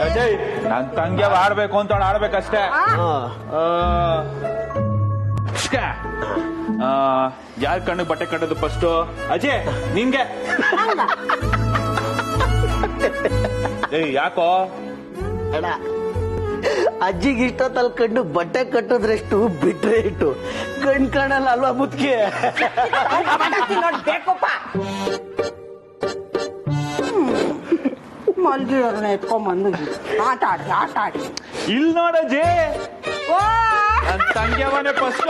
ಅಜಯ್ ನನ್ ತಂಗಿ ಆಡ್ಬೇಕು ಅಂತ ಆಡ್ಬೇಕಷ್ಟೇ. ಯಾರ್ ಕಣ್ಣಿಗೆ ಬಟ್ಟೆ ಕಟ್ಟೋದು ಫಸ್ಟ್? ಅಜಯ್ ನಿಂಗೆ. ಏಯ್ ಯಾಕೋ ಅಣ್ಣ, ಅಜ್ಜಿಗೆ ಇಷ್ಟೊತ್ತಲ್ಲಿ ಕಣ್ಣು ಬಟ್ಟೆ ಕಟ್ಟೋದ್ರೆಷ್ಟು ಬಿಟ್ರೆ ಇಟ್ಟು ಕಣ್ ಕಾಣಲ್ಲ ಅಲ್ವಾ ಮುದ್ಕೆ? ಬೇಕಪ್ಪ ಮಲ್ಗಿರೋರ್ನ ಎತ್ಕೊಂಡ್ಬಂದು ಆಟ ಆಡಿ ಇಲ್ ನೋಡಜೆ ನನ್ ತಂಗಿ ಮನೆ ಫಸ್ಟ್.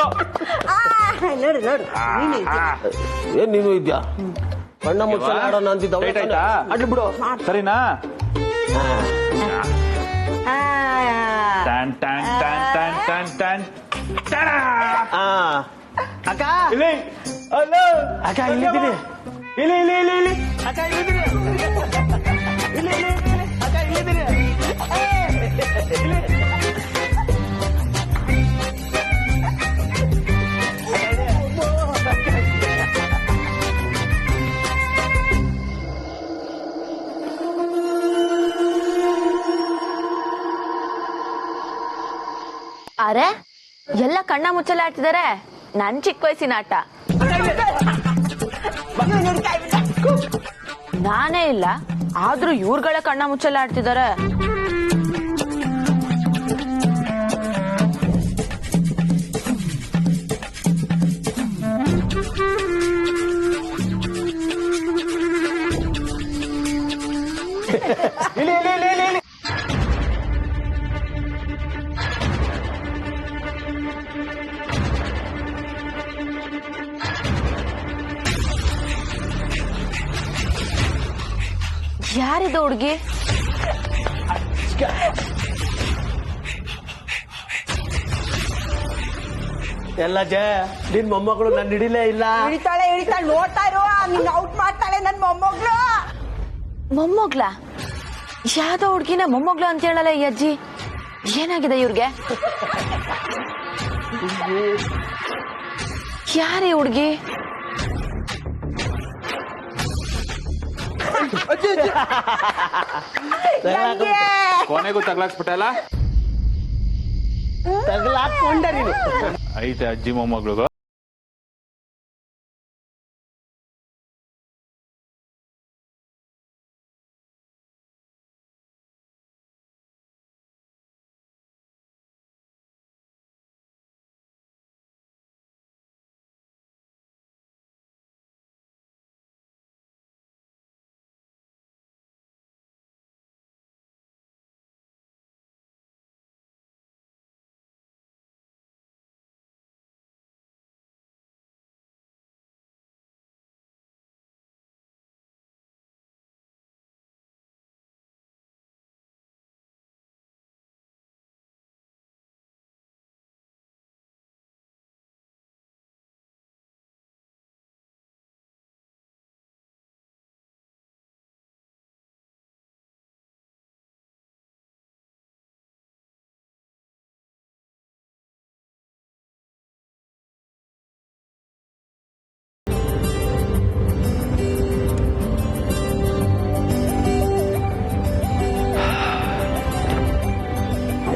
ನೋಡು ಏನ್ ನೀನು ಇದ್ಯಾ? ಬಣ್ಣ ಮುಚ್ಚಲ ಆಡೋಣ ಅಂತಿದ್ದ ಅಡ್ಲಿ ಬಿಡು. ಸರಿನಾ? ಟನ್ ಟನ್ ಟನ್ ಟನ್ ಟನ್ ಟನ್ ಟಡ. ಅಕ್ಕ ಇಲ್ಲಿ ಹಲೋ ಅಕ್ಕ ಇಲ್ಲಿದ್ದೀನಿ. ಇಲ್ಲಿ ಇಲ್ಲಿ ಇಲ್ಲಿ ಇಲ್ಲಿ ಅಕ್ಕ ಇಲ್ಲಿದ್ದೀನಿ. ಇಲ್ಲಿ ಇಲ್ಲಿ ಅಕ್ಕ ಇಲ್ಲಿದ್ದೀನಿ. ಅರೆ ಎಲ್ಲ ಕಣ್ಣ ಮುಚ್ಚಲ ಆಡ್ತಿದ್ದಾರೆ. ನನ್ ಚಿಕ್ಕ ವಯಸ್ಸಿನ ಆಟ. ನಾನೇ ಇಲ್ಲ, ಆದ್ರೂ ಇವ್ರುಗಳ ಕಣ್ಣ ಮುಚ್ಚಲ ಆಡ್ತಿದ್ದಾರೆ. ಯಾರಿದು ಹುಡ್ಗಿ? ಎಲ್ಲ ಜಯ ನಿನ್ ಮೊಮ್ಮಗಳು ನನ್ನ ಹಿಡಿಲೇ ಇಲ್ಲ. ಹಿಡಿತಾಳೆ ನೋಡ್ತಾ ಇರೋ, ನಿನ್ನ ಔಟ್ ಮಾಡ್ತಾಳೆ ನನ್ ಮೊಮ್ಮಗಳು. ಮೊಮ್ಮಗ್ಲ? ಯಾವ್ದೋ ಹುಡ್ಗಿನ ಮೊಮ್ಮಗ್ಲು ಅಂತ ಹೇಳಲ್ಲ ಈ ಅಜ್ಜಿ. ಏನಾಗಿದೆ ಇವ್ರಿಗೆ? ಯಾರೇ ಹುಡ್ಗಿ? ಕೊನೆಗೂ ತಗ್ಲಾಕ್ಸ್ಬಿಟ್ಟಲ್ಲ. ತಗ್ಲಾಕೊಂಡ ನೀನು. ಐತೆ ಅಜ್ಜಿ ಮೊಮ್ಮಗಳು.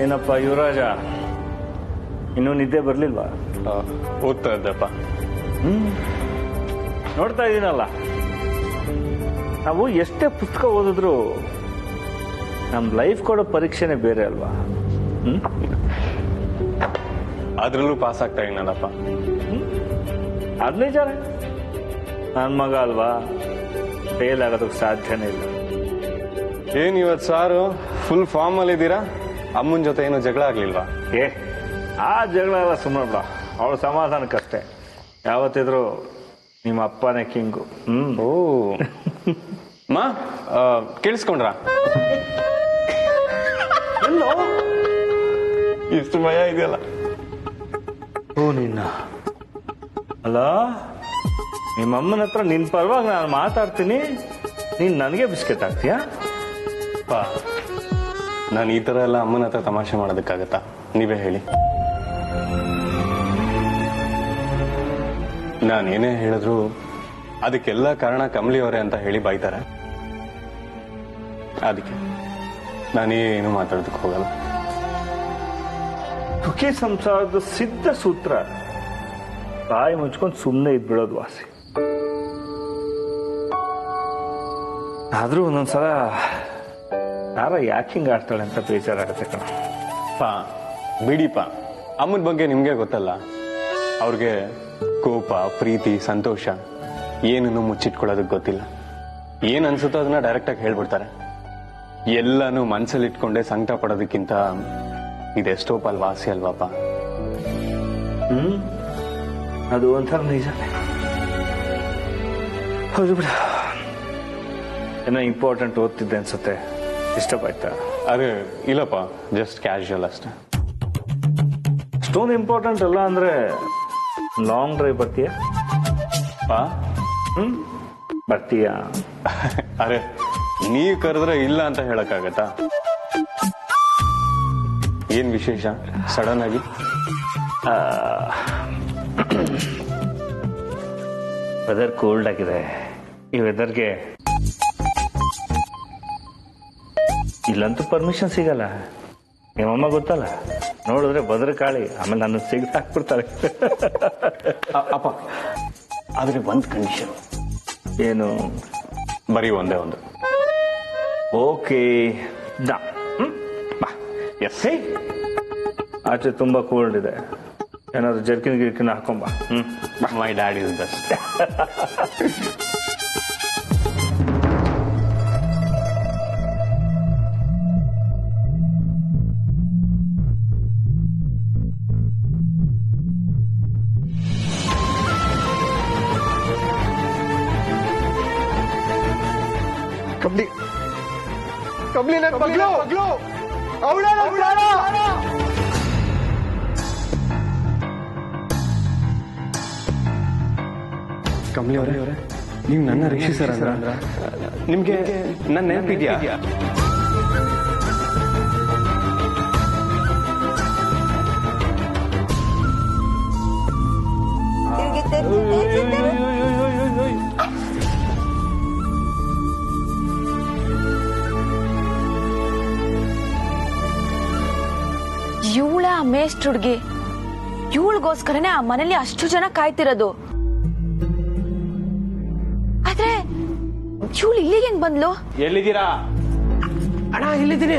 ಏನಪ್ಪ ಯುವರಾಜ, ಇನ್ನೂ ನಿದ್ದೆ ಬರ್ಲಿಲ್ವಾ? ಓದ್ತಾ ಇದ್ದಪ್ಪ. ನೋಡ್ತಾ ಇದೀನಲ್ಲ, ನಾವು ಎಷ್ಟೇ ಪುಸ್ತಕ ಓದಿದ್ರು ನಮ್ ಲೈಫ್ ಕೊಡೋ ಪರೀಕ್ಷೆನೆ ಬೇರೆ ಅಲ್ವಾ? ಅದ್ರಲ್ಲೂ ಪಾಸ್ ಆಗ್ತಾ ಇದ್ದೀನಲ್ಲಪ್ಪ. ಅದ್ ನಿಜಾನೆ. ನನ್ ಮಗ ಅಲ್ವಾ, ಫೇಲ್ ಆಗೋದಕ್ಕೆ ಸಾಧ್ಯನೇ ಇಲ್ಲ. ಏನ್ ಇವತ್ ಸಾರು ಫುಲ್ ಫಾರ್ಮ್ ಅಲ್ಲಿ ಇದ್ದೀರಾ? ಅಮ್ಮನ ಜೊತೆ ಏನು ಜಗಳ ಆಗ್ಲಿಲ್ವಾ? ಆ ಜಗಳ ಎಲ್ಲ ಸುಮ್ಮನೆ ಬಿಡ, ಅವಳ ಸಮಾಧಾನಕ್ಕಷ್ಟೇ. ಯಾವತ್ತಿದ್ರು ನಿಮ್ಮ ಅಪ್ಪನೇ ಕಿಂಗು. ಓ ಮಾ ಕೇಳಿಸ್ಕೊಂಡ್ರ? ಇಷ್ಟು ಭಯ ಇದೆಯಲ್ಲ. ಓ ನಿನ್ನ ಅಲ್ಲ, ನಿಮ್ಮಮ್ಮನ ಹತ್ರ ನಿನ್ ಪರವಾಗಿ ನಾನು ಮಾತಾಡ್ತೀನಿ, ನೀನ್ ನನಗೆ ಬಿಸ್ಕೆಟ್ ಹಾಕ್ತೀಯಾ? ನಾನು ಈ ತರ ಎಲ್ಲ ಅಮ್ಮನ ಹತ್ರ ತಮಾಷೆ ಮಾಡೋದಕ್ಕಾಗತ್ತಾ? ನೀವೇ ಹೇಳಿ. ನಾನೇನೇ ಹೇಳಿದ್ರು ಅದಕ್ಕೆಲ್ಲ ಕಾರಣ ಕಮಲಿ ಅವರೇ ಅಂತ ಹೇಳಿ ಬೈತಾರೆ. ಅದಕ್ಕೆ ನಾನೇನು ಮಾತಾಡೋದಕ್ಕೆ ಹೋಗಲ್ಲ. ಸುಖಿ ಸಂಸಾರದ ಸಿದ್ಧ ಸೂತ್ರ ಬಾಯಿ ಮುಚ್ಕೊಂಡು ಸುಮ್ಮನೆ ಇದ್ಬಿಡೋದು ವಾಸಿ. ಆದ್ರೂ ಒಂದೊಂದ್ಸಲ ಯಾರ ಯಾಕೆ ಹಿಂಗೆ ಆಡ್ತಾಳೆ ಅಂತ ಬೇಜಾರಾಗುತ್ತೆ ಕಣ. ಪಾ ಬಿಡಿಪ, ಅಮ್ಮನ ಬಗ್ಗೆ ನಿಮ್ಗೆ ಗೊತ್ತಲ್ಲ. ಅವ್ರಿಗೆ ಕೋಪ, ಪ್ರೀತಿ, ಸಂತೋಷ ಏನನ್ನು ಮುಚ್ಚಿಟ್ಕೊಳ್ಳೋದಕ್ಕೆ ಗೊತ್ತಿಲ್ಲ. ಏನ್ ಅನ್ಸುತ್ತೋ ಅದನ್ನ ಡೈರೆಕ್ಟ್ ಆಗಿ ಹೇಳ್ಬಿಡ್ತಾರೆ. ಎಲ್ಲಾನು ಮನ್ಸಲ್ಲಿ ಇಟ್ಕೊಂಡೆ ಸಂಕಟ ಪಡೋದಕ್ಕಿಂತ ಇದೆಷ್ಟೋ ಪಾಲ್ ವಾಸಿ ಅಲ್ವಾಪ. ಅದು ಒಂಥರ ನಿಜನೇ. ಹೌದು ಬಿಡ. ಏನೋ ಇಂಪಾರ್ಟೆಂಟ್ ಓದ್ತಿದ್ದೆ ಅನ್ಸುತ್ತೆ. ಡಿಸ್ಟರ್ಬ್ ಆಯ್ತಾ? ಅದೇ ಇಲ್ಲಪ್ಪ, ಜಸ್ಟ್ ಕ್ಯಾಶುಯಲ್ ಅಷ್ಟೇ. ಅಷ್ಟೊಂದು ಇಂಪಾರ್ಟೆಂಟ್ ಅಲ್ಲ ಅಂದ್ರೆ ಲಾಂಗ್ ಡ್ರೈವ್ ಬರ್ತೀಯ? ಪಾ ಬರ್ತೀಯ? ಅರೆ ನೀವ್ ಕರೆದ್ರೆ ಇಲ್ಲ ಅಂತ ಹೇಳಕ್ಕಾಗತ್ತಾ? ಏನ್ ವಿಶೇಷ ಸಡನ್ ಆಗಿ? ವೆದರ್ ಕೋಲ್ಡ್ ಆಗಿದೆ. ಈ ವೆದರ್ಗೆ ಇಲ್ಲಂತೂ ಪರ್ಮಿಷನ್ ಸಿಗಲ್ಲ. ನಿಮ್ಮಮ್ಮ ಗೊತ್ತಲ್ಲ, ನೋಡಿದ್ರೆ ಭದ್ರಕಾಳಿ, ಆಮೇಲೆ ನನ್ನ ಸಿಗದ್ ಹಾಕ್ಬಿಡ್ತಾರೆ. ಅಪ್ಪ ಆದ್ರೆ ಒಂದ್ ಕಂಡೀಷನ್. ಏನು? ಬರೀ ಒಂದೇ ಒಂದು. Okay yes. ಆಚೆ ತುಂಬಾ ಕೋಲ್ಡ್ ಇದೆ. ಏನಾದ್ರು ಜರ್ಕಿನ್ ಗಿರ್ಕಿನ್ ಹಾಕೊಂಬ. My dad is best. ಕಬ್ಲಿ ಕಬ್ಲಿ ನನ್ ಮಗ್ಳು ಅವಳ ಕಮಲಿ ಅವರೇ, ನೀವು ನನ್ನ ರಕ್ಷಿಸರ ನಿಮ್ಗೆ ನನ್ನ ನೆನಪಿದ್ಯಾ? ಇವಳ ಮೇಸ್ಟ್ ಹುಡ್ಗಿ, ಇವಳಿಗೋಸ್ಕರನೇ ಆ ಮನೇಲಿ ಅಷ್ಟು ಜನ ಕಾಯ್ತಿರೋದು. ಆದ್ರೆ ಇವಳು ಇಲ್ಲಿಗೆ ಹೆಂಗ್ ಬಂದ್ಲು? ಎಲ್ಲಿದ್ದೀರಾ? ಅಣ್ಣ ಇಲ್ಲಿದ್ದೀನಿ.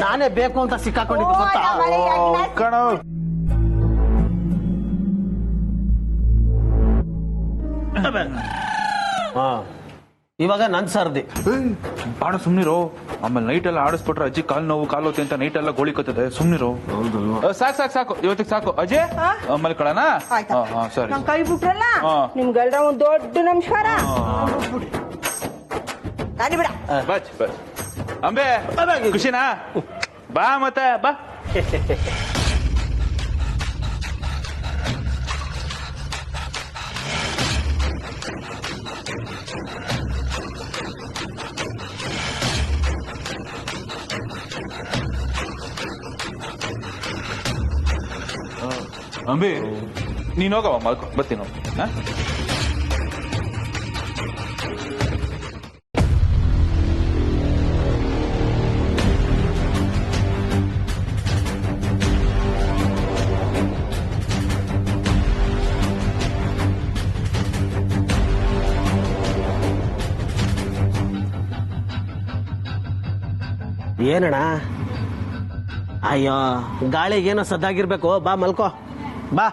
ನಾನೇ ಬೇಕು ಅಂತ ಸಿಕ್ಕಾಕೊಂಡಿದ್ದು ಗೊತ್ತಾ? ಕಣ ಹಾ, ಇವಾಗ ನನ್ ಸರ್ದಿ. ಬಾಡ ಸುಮ್ನಿರೋ. ಆಮೇಲೆ ನೈಟ್ ಎಲ್ಲ ಆಡಿಸ್ಬಿಟ್ರೆ ಅಜ್ಜಿ ಕಾಲ್ ನೋವು ಕಾಲೋತಿ ಅಂತ ನೈಟ್ ಎಲ್ಲ ಗೋಳಿಕೋತದೆ. ಸುಮ್ನಿರೋ. ಸಾಕು ಸಾಕು ಸಾಕು, ಇವತ್ತಿಗೆ ಸಾಕು. ಅಜಯ್ ಮಲ್ಕೊಳ್ಳೋಣ? ಸರಿ. ನಮ್ ಕೈ ಬಿಟ್ರಲ್ಲ, ನಿಮ್ಗೆಲ್ರ ಒಂದ್ ದೊಡ್ಡ ನಮಸ್ಕಾರ. ನಾನಿ ಬಿಡ. ಬಚ್ ಬಚ್ ಅಂಬೆ, ಖುಷಿನಾ? ಬಾ ಮತ್ತೆ ಬಾ. ಅಂಬಿ ನೀನ್ ಹೋಗವ, ಮಲ್ಕೊ, ಬರ್ತೀನಿ. ಏನಣ್ಣ? ಅಯ್ಯೋ, ಗಾಳಿಗೇನೋ ಸದ್ದಾಗಿರ್ಬೇಕು. ಬಾ ಮಲ್ಕೋ, ಬಾ.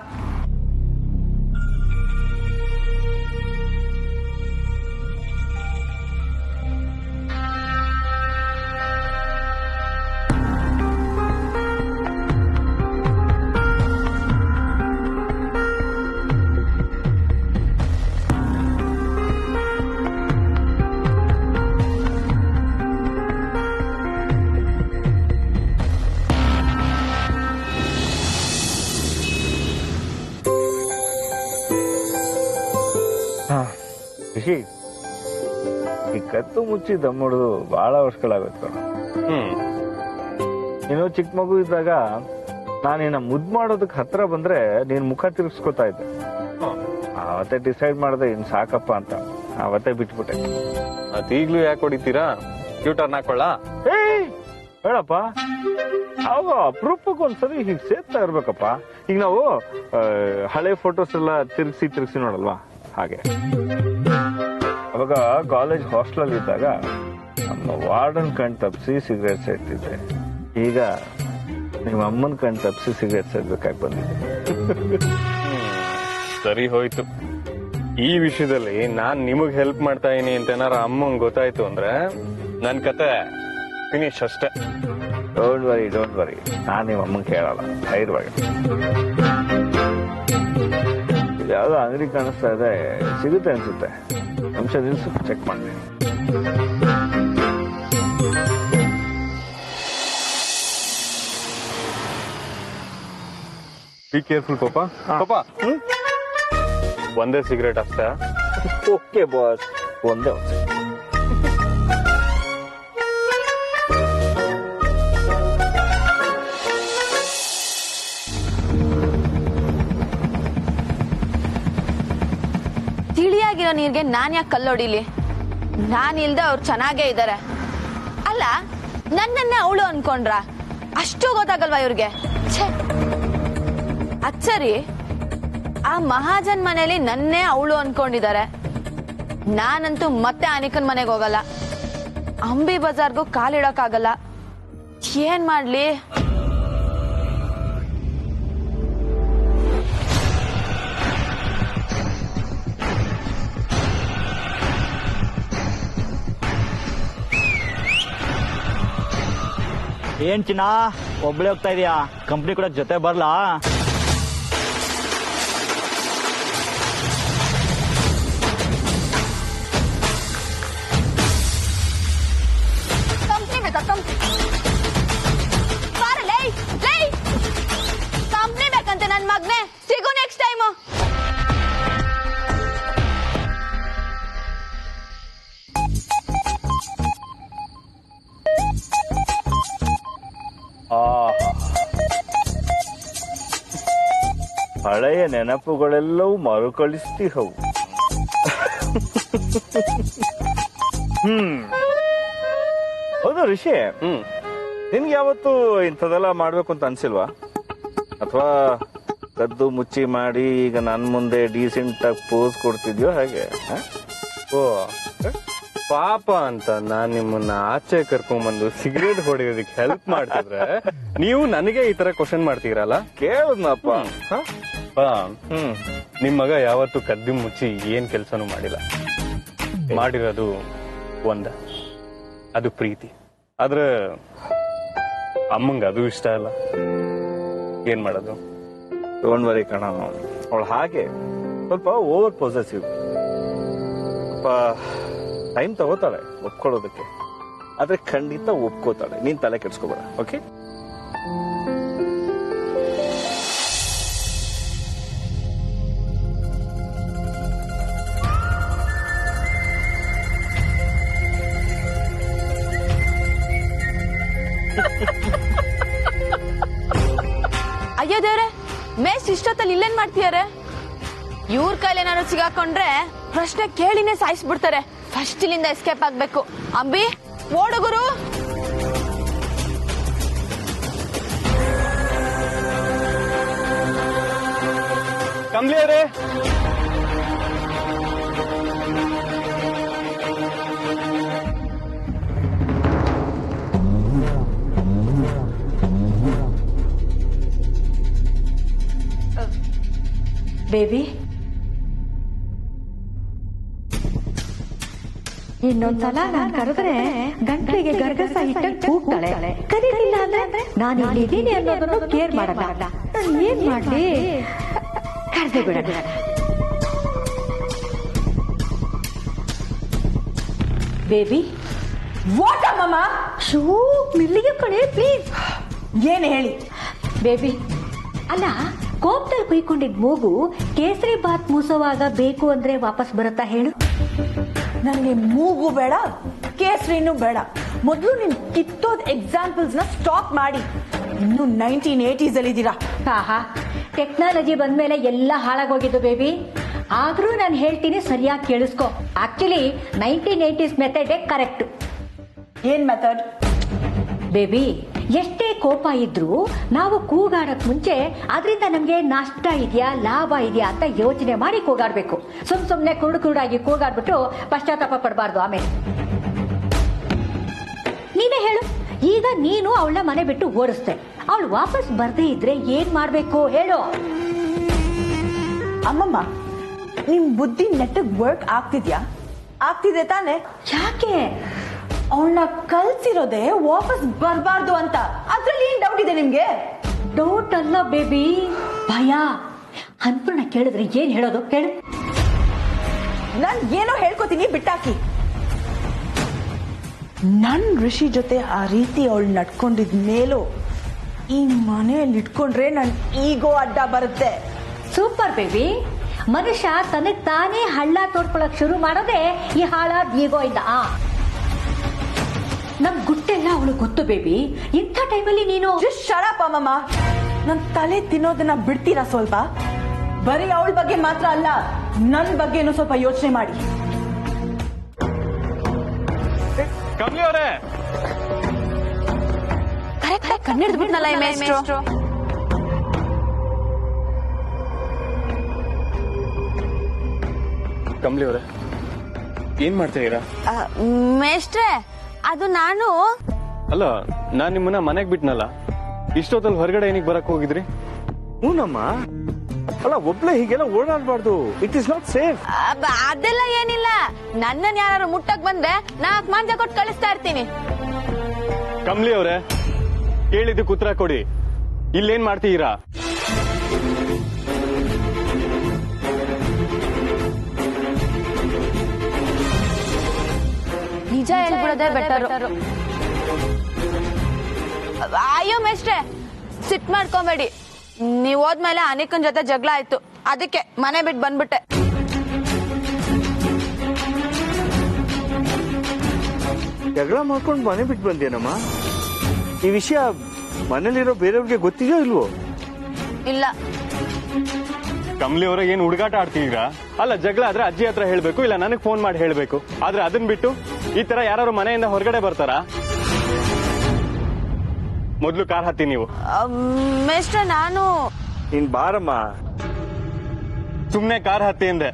ಖುಷಿ, ಈ ಕತ್ತು ಮುಚ್ಚಿ ದಮ್ಮೊಡ್ದು ಬಹಳ ವರ್ಷಗಳಾಗುತ್ತೆ. ನೀನು ಚಿಕ್ಕ ಮಗು ಇದ್ದಾಗ ನಾನಿನ್ನ ಮುದ್ದು ಮಾಡೋದಕ್ಕೆ ಹತ್ರ ಬಂದ್ರೆ ನೀನ್ ಮುಖ ತಿರ್ಗಿಸ್ಕೊತಾ ಇದ್ದೆ. ಅವತ್ತೇ ಡಿಸೈಡ್ ಮಾಡಿದೆ ಇನ್ ಸಾಕಪ್ಪ ಅಂತ, ಅವತ್ತೇ ಬಿಟ್ಬಿಟ್ಟೆ. ಈಗ್ಲೂ ಯಾಕೆ ಹೊಡಿತೀರಾ? ಟ್ಯೂಟರ್ನ ಹಾಕೊಳ್ಳ? ಬೇಡಪ್ಪ, ಅವಾಗ ಅಪರೂಪಕ್ಕೆ ಒಂದ್ಸರಿ ಹೀಗೆ ಸೇರ್ತಾ ಇರ್ಬೇಕಪ್ಪ. ಈಗ ನಾವು ಹಳೆ ಫೋಟೋಸ್ ಎಲ್ಲ ತಿರ್ಗಿಸಿ ನೋಡಲ್ವಾ, ಹಾಗೆ. ಅವಾಗ ಕಾಲೇಜ್ ಹಾಸ್ಟೆಲ್ ಇದ್ದಾಗ ನಮ್ಮ ವಾರ್ಡನ್ ಕಣ್ ತಪ್ಪಿಸಿ ಸಿಗರೇಟ್ ಸೇರ್ತಿದ್ದೆ. ಈಗ ನಿಮ್ಮ ಅಮ್ಮನ ಕಣ್ ತಪ್ಪಿಸಿ ಸಿಗರೇಟ್ ಸೇರ್ಬೇಕಾಗಿ ಬಂದಿದೆ. ಸರಿ ಹೋಯ್ತು. ಈ ವಿಷಯದಲ್ಲಿ ನಾನ್ ನಿಮಗ್ ಹೆಲ್ಪ್ ಮಾಡ್ತಾ ಇದೀನಿ ಅಂತ ಏನಾರ ಅಮ್ಮಂಗ್ ಗೊತ್ತಾಯ್ತು ಅಂದ್ರೆ ನನ್ ಕತೆ ಫಿನಿಶ್ ಅಷ್ಟೇ. ಡೋಂಟ್ ವರಿ, ನಾನ್ ನಿಮ್ಮ ಅಮ್ಮಂಗೆ ಕೇಳಲ್ಲ, ಧೈರ್ಯವಾಗಿ. ಯಾವ್ದೋ ಅಂಗಡಿ ಕಾಣಿಸ್ತಾ ಇದೆ, ಸಿಗುತ್ತೆ ಅನ್ಸುತ್ತೆ. ಅಂಶ ನಿಲ್ಸು, ಚೆಕ್ ಮಾಡಿ. ಬಿ ಕೇರ್ಫುಲ್ ಪಾಪ. ಪಾಪ ಒಂದೇ ಸಿಗರೇಟ್ ಅಷ್ಟೇ? ಓಕೆ ಬಾಸ್, ಒಂದೇ ತಿಳಿಯಾಗಿರೋ ನೀರ್ಗೆ ನಾನ್ ಯಾಕೆ ಕಲ್ಲೊಡಿಲಿ? ನಾನ್ ಇಲ್ದೆ ಅವ್ರು ಚೆನ್ನಾಗೇ ಇದ್ದಾರೆ. ಅಲ್ಲ, ನನ್ನನ್ನೇ ಅವಳು ಅನ್ಕೊಂಡ್ರ? ಅಷ್ಟು ಗೊತ್ತಾಗಲ್ವಾ ಇವ್ರಿಗೆ? ಅಚ್ಚರಿ, ಆ ಮಹಾಜನ್ ಮನೇಲಿ ನನ್ನೇ ಅವಳು ಅನ್ಕೊಂಡಿದ್ದಾರೆ. ನಾನಂತೂ ಮತ್ತೆ ಅನಿಕನ್ ಮನೆಗೆ ಹೋಗಲ್ಲ, ಅಂಬಿ ಬಜಾರ್ಗೂ ಕಾಲಿಡಕ್ಕಾಗಲ್ಲ. ಏನ್ ಮಾಡ್ಲಿ? ಏನ್ ಚಿನ್ನ ಒಬ್ಳೆ ಹೋಗ್ತಾ ಇದೀಯಾ? ಕಂಪ್ನಿ ಕೂಡ ಜೊತೆ ಬರ್ಲಾ? ಕಂಪ್ನಿ ಬೇಕಾ? ಕಂಪ್ನಿ ಬೇಕಂತೆ ನನ್ ಮಗ್ನೆ. ಸಿಗು ನೆಕ್ಸ್ಟ್ ಟೈಮ್. ಹಳೆಯ ನೆನಪುಗಳೆಲ್ಲವೂ ಮರುಕಳಿಸ್ತಿ ಹವು. ಹೌದು ರಿಷಿ, ನಿನ್ಗೆ ಯಾವತ್ತು ಇಂಥದೆಲ್ಲ ಮಾಡ್ಬೇಕು ಅಂತ ಅನ್ಸಿಲ್ವಾ? ಅಥವಾ ಕದ್ದು ಮುಚ್ಚಿ ಮಾಡಿ ಈಗ ನನ್ ಮುಂದೆ ಡೀಸೆಂಟ್ ಆಗಿ ಪೋಸ್ ಕೊಡ್ತಿದ್ಯೋ ಹಾಗೆ? ಓ ಪಾಪ ಅಂತ ನಾನ್ ನಿಮ್ಮನ್ನ ಆಚೆ ಕರ್ಕೊಂಡ್ಬಂದು ಸಿಗರೇಟ್ ಹೊಡೆಯೋದಕ್ಕೆ ಹೆಲ್ಪ್ ಮಾಡ್ತಿದ್ರೆ ನೀವು ನನಗೆ ಈ ತರ ಕ್ವಶನ್ ಮಾಡ್ತೀರಲ್ಲ? ಕೇಳದ್ನಪ್ಪ. ನಿಮ್ ಮಗ ಯಾವತ್ತು ಕದ್ದು ಮುಚ್ಚಿ ಏನ್ ಕೆಲ್ಸನೂ ಮಾಡಿಲ್ಲ. ಮಾಡಿರೋದು ಒಂದ, ಅದು ಪ್ರೀತಿ. ಆದ್ರೆ ಅಮ್ಮಂಗ ಅದು ಇಷ್ಟ ಇಲ್ಲ. ಏನ್ ಮಾಡೋದು? ಡೋಂಟ್ ವರಿ ಕಣ, ಅವಳು ಹಾಗೆ ಸ್ವಲ್ಪ ಓವರ್ ಪೊಸೆಸಿವ್. ಸ್ವಲ್ಪ ಟೈಮ್ ತಗೋತಾಳೆ ಒಪ್ಕೊಳ್ಳೋದಕ್ಕೆ, ಆದ್ರೆ ಖಂಡಿತ ಒಪ್ಕೋತಾಳೆ. ನೀನ್ ತಲೆ ಕೆಡ್ಸ್ಕೋಬೇಡ, ಓಕೆ? ಅಯ್ಯೋ ದೇವ್ರೆ, ಮೇಸ್ ಇಷ್ಟೊತ್ತಲ್ಲಿ ಇಲ್ಲೇನ್ ಮಾಡ್ತೀಯಾರೆ? ಇವ್ರ ಕೈಲಿ ಏನಾದ್ರು ಸಿಗಾಕೊಂಡ್ರೆ ಪ್ರಶ್ನೆ ಕೇಳಿನೇ ಸಾಯಿಸ್ಬಿಡ್ತಾರೆ. ಫಸ್ಟ್ ಇಲ್ಲಿಂದ ಎಸ್ಕೇಪ್ ಆಗ್ಬೇಕು. ಅಂಬಿ, ಓಡುಗುರು. ಕಂಬ್ಲಿಯವರೇ, ಬೇಬಿ, ಇನ್ನೊಂದ್ಸಲ ನಾನ್ ಕರೆದ್ರೆ ಗಂಟಲಿಗೆ ಗರ್ಗಸ ಇಟ್ಟಂಗ್ ಕೂಗ್ತಾಳೆ. ಕರೀಲಿಲ್ಲ ಅಂದ್ರೆ ನಾನು ಇಲ್ಲಿದ್ದೀನಿ ಅನ್ನೋದನ್ನು ಕೇರ್ ಮಾಡಲ್ಲ. ನಾನು ಏನ್ ಮಾಡ್ಲಿ? ಕರೆದೇ ಬಿಡ. ಬೇಬಿ, ವಾಟ್ ಅಮ್ಮಮ್ಮ? ಶೂ ಮಿಲ್ಲಿಗೆ ಕಣೆ, ಪ್ಲೀಸ್. ಏನ್ ಹೇಳಿ ಬೇಬಿ? ಅಲ್ಲ, ಕೋಪದಲ್ಲಿ ಕುಯ್ಕೊಂಡಿದ್ ಮೂಗು ಕೇಸರಿ ಬಾತ್ ಮೂಸೋವಾಗ ಬೇಕು ಅಂದ್ರೆ ವಾಪಸ್ ಬರುತ್ತಾ ಹೇಳು? ನನಗೆ ಮೂಗು ಬೇಡ, ಕೇಸರಿನೂ ಬೇಡ. ಮೊದಲು ನಿನ್ ಕಿತ್ತೋದ್ ಎಕ್ಸಾಂಪಲ್ಸ್ ನ ಸ್ಟಾಪ್ ಮಾಡಿ. ಇನ್ನು 1980s ಅಲ್ಲಿ ಇದ್ದೀರಾ. ಆಹಾ, ಟೆಕ್ನಾಲಜಿ ಬಂದ್ಮೇಲೆ ಎಲ್ಲ ಹಾಳಾಗೋಗಿದ್ದು ಬೇಬಿ. ಆದ್ರೂ ನಾನು ಹೇಳ್ತೀನಿ ಸರಿಯಾಗಿ ಕೇಳಿಸ್ಕೊ. Actually 1980s method correct. ಏನ್ ಮೆಥಡ್? ಬೇಬಿ, ಎಷ್ಟೇ ಕೋಪ ಇದ್ರೂ ನಾವು ಕೂಗಾಡಕ್ ಮುಂಚೆ ಅದರಿಂದ ನಮ್ಗೆ ನಷ್ಟ ಇದೆಯಾ ಲಾಭ ಇದೆಯಾ ಅಂತ ಯೋಚನೆ ಮಾಡಿ ಕೂಗಾಡ್ಬೇಕು. ಸುಮ್ನೆ ಕುರುಡಾಗಿ ಕೂಗಾಡ್ಬಿಟ್ಟು ಪಶ್ಚಾತ್ತಾಪ ಪಡಬಾರ್ದು. ಆಮೇಲೆ ನೀನೇ ಹೇಳು, ಈಗ ನೀನು ಅವಳನ್ನ ಮನೆ ಬಿಟ್ಟು ಓಡಿಸ್ತೆ, ಅವಳು ವಾಪಸ್ ಬರ್ದೇ ಇದ್ರೆ ಏನ್ ಮಾಡ್ಬೇಕು ಹೇಳು? ಅಮ್ಮಮ್ಮ, ನಿಮ್ ಬುದ್ಧಿ ನೆಟ್ಟಗ್ ವರ್ಕ್ ಆಗ್ತಿದ್ಯಾ? ಆಗ್ತಿದೆ ತಾನೆ? ಯಾಕೆ? ಅವಳನ್ನ ಕಲ್ಸಿರೋದೆ ವಾಪಸ್ ಬರ್ಬಾರ್ದು ಅಂತ. ಅದ್ರಲ್ಲಿ ಏನ್ ಡೌಟ್ ಇದೆ ನಿಮ್ಗೆ? ಡೌಟ್ ಅಲ್ಲ ಬೇಬಿ, ಭಯ. ಅನ್ಪೂರ್ಣ ಕೇಳಿದ್ರೆ ಏನ್ ಹೇಳೋದು ಹೇಳು? ನಾನ್ ಏನೋ ಹೇಳ್ಕೊತೀನಿ, ಬಿಟ್ಟಾಕಿ. ನನ್ ಋಷಿ ಜೊತೆ ಆ ರೀತಿ ಅವಳು ನಡ್ಕೊಂಡಿದ್ ಮೇಲೂ ಈ ಮನೆಯಲ್ಲಿ ಇಟ್ಕೊಂಡ್ರೆ ನನ್ ಈಗೋ ಅಡ್ಡ ಬರುತ್ತೆ. Super baby. ಮನುಷ್ಯ ತನಗ್ ತಾನೇ ಹಳ್ಳ ತೋಡ್ಕೊಳಕ್ ಶುರು ಮಾಡೋದೇ ಈ ಹಾಳಾದ ಈಗೋ ಇಂದ. ನಮ್ ಗುಟ್ಟೆಲ್ಲ ಅವಳು ಗೊತ್ತು ಬೇಬಿ. ಇಂಥ ಟೈಮಲ್ಲಿ ನೀನು ಶರಪ್ಪ ಅಮ್ಮಮ್ಮ, ನನ್ ತಲೆ ತಿನ್ನೋದನ್ನ ಬಿಡ್ತೀರಾ ಸ್ವಲ್ಪ? ಬರೀ ಅವಳ ಬಗ್ಗೆ ಮಾತ್ರ ಅಲ್ಲ, ನನ್ ಬಗ್ಗೆನೂ ಸ್ವಲ್ಪ ಯೋಚನೆ ಮಾಡಿ. ಕಮಲಿ ಅವರೇ, ಕರೆಕ್ಟ್ ಕಣ್ಣಿಡ್ದು ಬಿಟ್ನಲ್ಲ ಈ ಮೇಷ್ಟ್ರು. ಕಮಲಿ ಅವರೇ, ಏನ್ ಮಾಡ್ತಾ ಇದೀರಾ? ಮೇಷ್ಟ್ರೆ, ಅದು ನಾನು ಅಲ್ಲ, ನಾನ್ ನಿಮ್ಮನ್ನ ಮನೆಗ್ ಬಿಟ್ನಲ್ಲ, ಇಷ್ಟೊತ್ತಲ್ಲಿ ಹೊರಗಡೆ ಏನಿಗೆ ಬರಕ್ ಹೋಗಿದ್ರಿ? ಹೂನಮ್ಮ, ಅಲ್ಲ ಒಬ್ಳೆ ಹೀಗೆಲ್ಲ ಓಡಾಡ್ಬಾರ್ದು. It is not safe. ಅದೆಲ್ಲ ಏನಿಲ್ಲ. ನನ್ನನ್ ಯಾರು ಮುಟ್ಟಕ್ ಬಂದ್ರೆ 4 ಮಾಂಜ ಕೊಟ್ಟು ಕಳಿಸ್ತಾ ಇರ್ತೀನಿ. ಕಮಲಿ ಅವರೇ, ಕೇಳಿದ್ದಕ್ಕೆ ಉತ್ತರ ಕೊಡಿ. ಇಲ್ಲೇನ್ ಮಾಡ್ತೀರಾ? ನಿಜ ಹೇಳ್ಬಿಡೋದೇ ಬೆಟರ್. ಅಯ್ಯೋ ಮೇಷ್ಟ್ರೆ, ಸಿಟ್ ಮಾಡ್ಕೊಂಬೇಡಿ. ನೀವ್ ಹೋದ್ಮೇಲೆ ಅನಿಕನ್ ಜೊತೆ ಜಗಳ ಆಯ್ತು, ಅದಕ್ಕೆ ಮನೆ ಬಿಟ್ಟು ಬಂದ್ಬಿಟ್ಟೆ. ಜಗಳ ಮಾಡ್ಕೊಂಡು ಮನೆ ಬಿಟ್ಟು ಬಂದೇನಮ್ಮ? ಈ ವಿಷಯ ಮನೇಲಿರೋ ಬೇರೆಯವ್ರಿಗೆ ಗೊತ್ತಿದೆಯೋ ಇಲ್ವೋ? ಇಲ್ಲ. ಕಮಲಿ ಅವರೇ, ಏನ್ ಹುಡುಗಾಟ ಆಡ್ತಿದ್ದೀರಾ? ಅಲ್ಲ, ಜಗಳ ಆದ್ರೆ ಅಜ್ಜಿ ಹತ್ರ ಹೇಳ್ಬೇಕು, ಇಲ್ಲ ನನಗ್ ಫೋನ್ ಮಾಡಿ ಹೇಳ್ಬೇಕು. ಆದ್ರೆ ಅದನ್ ಬಿಟ್ಟು ಈ ತರ ಯಾರು ಮನೆಯಿಂದ ಹೊರಗಡೆ ಬರ್ತಾರಾ? ಮೊದ್ಲು ಕಾರ್ ಹತ್ತಿ ನೀವು. ಮೇಷ್ಟ್ರೆ, ನಾನು ನೀನ್ ಬಾರಮ್ಮ. ಸುಮ್ನೆ ಕಾರ್ ಹತ್ತಿ ಎಂದೆ.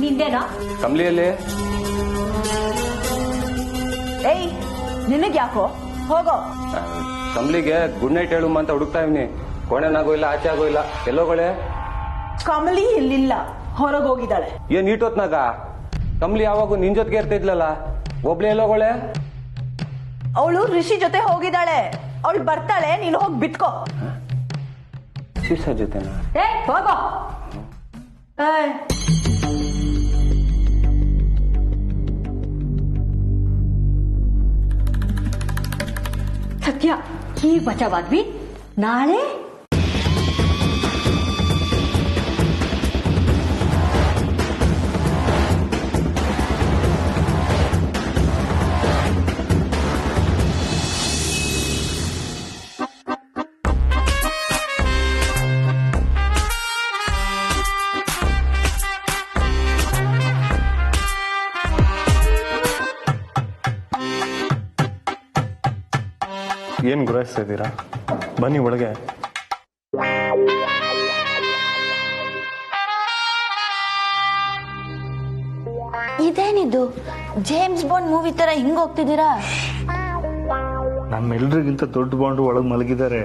ನಿಂದೇನಾ? ಕಮಲಿಯಲ್ಲಿ ಏಯ್, ನಿನಗ್ ಯಾಕೋ? ಹೋಗೋ. ಕಮಲಿಗೆ ಗುಡ್ ನೈಟ್ ಹೇಳು ಅಂತ ಹುಡುಕ್ತಾ ಇವ್ನಿ. ಕೋಣೆನಾಗೋ ಇಲ್ಲ, ಆಚೆ ಆಗೋ ಇಲ್ಲ. ಎಲ್ಲೋಗಳೆ? ಕಮಲಿ ಇಲ್ಲಿಲ್ಲ, ಹೊರಗೋಗಿದ್ದಾಳೆ. ಏನ್ ಈಟೊತ್ನಾಗ? ಕಮಲಿ ಯಾವಾಗೂ ನಿನ್ ಜೊತೆಗೆ ಇರ್ತಾ ಇದ್ಲಲ್ಲ, ಒಬ್ಳೆ ಎಲ್ಲೋಗಳೆ? ಅವಳು ಋಷಿ ಜೊತೆ ಹೋಗಿದ್ದಾಳೆ. ಅವಳು ಬರ್ತಾಳೆ, ನೀನು ಹೋಗಿ ಬಿಟ್ಕೋ. ಶಿರ್ಷ ಜೊತೆನಾ? ಹೋಗೋ. ಸತ್ಯ, ಈ ಬಚಾವಾದ್ವಿ. ನಾಳೆ ಏನ್ ಗುರಾಯಿಸ್ತಾ ಇದ್ದೀರಾ? ಬನ್ನಿ ಒಳಗೆ. ಇದೇನಿದು ಜೇಮ್ಸ್ ಬಾಂಡ್ ಮೂವಿ ತರ ಹಿಂಗ್ ಹೋಗ್ತಿದ್ದೀರಾ? ನಮ್ಮೆಲ್ರಿಗಿಂತ ದೊಡ್ಡ ಬಾಂಡು ಒಳಗ್ ಮಲಗಿದ್ದಾರೆ.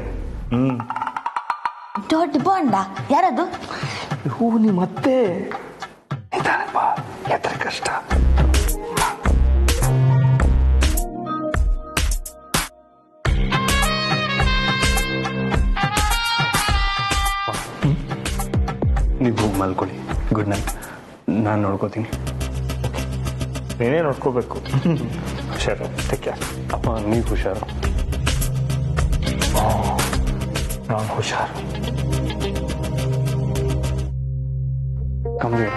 ದೊಡ್ಡ ಬಾಂಡ? ಯಾರದು? ಹೂ, ನಿಮ್ಮತ್ತೆ. ಎತ್ರ ಕಷ್ಟ. ನೀವು ಹೋಗಿ ಮಲ್ಕೊಳ್ಳಿ. Good night. ನಾನು ನೋಡ್ಕೋತೀನಿ. ನೀನೇ ನೋಡ್ಕೋಬೇಕು. ಹುಷಾರು, ಟೇಕ್ ಕೇರ್. ಅಪ್ಪ ನೀವು ಹುಷಾರು. ನಾನು ಹುಷಾರು. ಕಮ್ಮಿ